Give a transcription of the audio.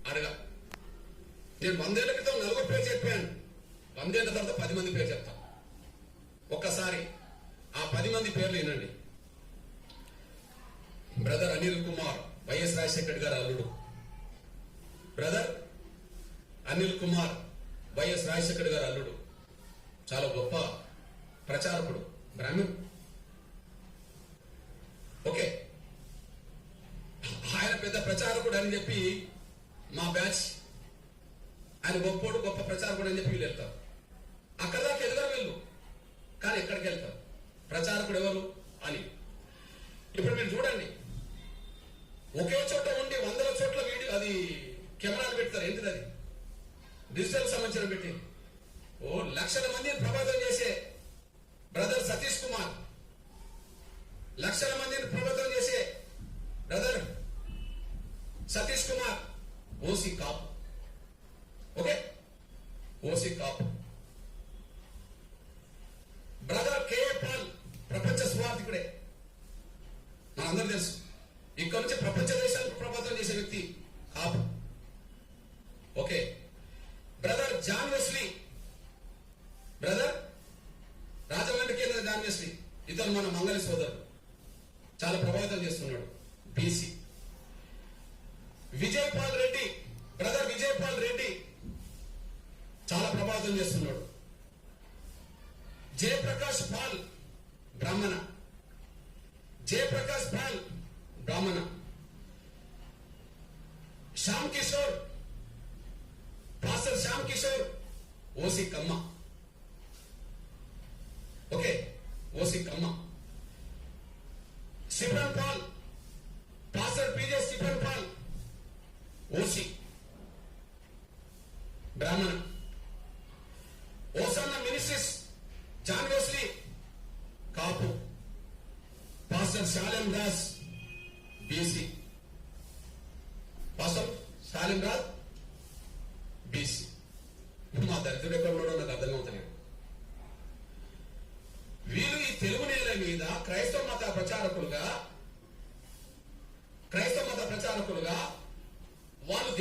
అడగా నేను 100 ఏళ్ల క్రితం 4 పేరు చెప్పాను. 100 ఏళ్ల తర్వాత 10 మంది పేరు చెప్తా. ఒక్కసారి ఆ 10 మంది పేర్లు వినండి. బ్రదర్ అనిల్ కుమార్, వైఎస్ రాజశేఖర గారు అల్లుడు. బ్రదర్ అనిల్ కుమార్, వైఎస్ రాజశేఖర గారు అల్లుడు. చాలా గొప్ప ప్రచారకుడు, బ్రాహ్మణ్. ఓకే, ఆయన పెద్ద ప్రచారకుడు అని చెప్పి మా బ్యాచ్, ఆయన గొప్పోడు, గొప్ప ప్రచారకుడు అని చెప్పి వీళ్ళు వెళ్తారు. అక్కడ దాకా ఎదురు వీళ్ళు, కానీ ఎక్కడికి వెళ్తారు? ప్రచారకుడు ఎవరు అని. ఇప్పుడు మీరు చూడండి, ఒకే చోట ఉండి 100 చోట్ల వీడియో, అది కెమెరాలు పెడతారు. ఏంటిది అది? డిజిటల్ సంబంధించిన పెట్టి లక్షల మందిని ప్రభావితం చేసే బ్రదర్ సతీష్ కుమార్, లక్షల మందిని ప్రభావితం చేసే బ్రదర్ సతీష్ కుమార్, ఓసీ కాపు. ఓకే, ఓసీ కాపు. బ్రదర్ కేఏ పాల్, ప్రపంచ స్వార్థికుడే, మనందరూ తెలుసు. ఇక్కడ నుంచి ప్రపంచ దేశాలకు ప్రభావితం చేసే వ్యక్తి Kapu. Okay, brother John Wesley, brother రాజమండ్రికి వెళ్ళిన జాన్ వెస్లీ, ఇతను మన మంగళి సోదరుడు, చాలా ప్రభావితం చేస్తున్నాడు, బీసీ. విజయ్ పాల్ రెడ్డి, బ్రదర్ విజయ్ పాల్ రెడ్డి చాలా ప్రభావితం చేస్తున్నాడు. Jayaprakash Paul, Brahmana. Jayaprakash Paul, Brahmana. Shyam Kishore, pastor Shyam Kishore, OC Kamma. Okay, OC Kamma. Sibran Paul, pastor PJ Sibran Paul, OC, Brahmana. Hosanna ministries John Wesley, Kapu. Pastor Salem Das, BC. Pastor Salem Das, BC. మా దరిద్రుడు ఎక్కడ ఉన్నాడో నాకు అర్థమవుతలేదు. వీళ్ళు ఈ తెలుగు నేల మీద క్రైస్తవ మత ప్రచారకులుగా వాళ్ళు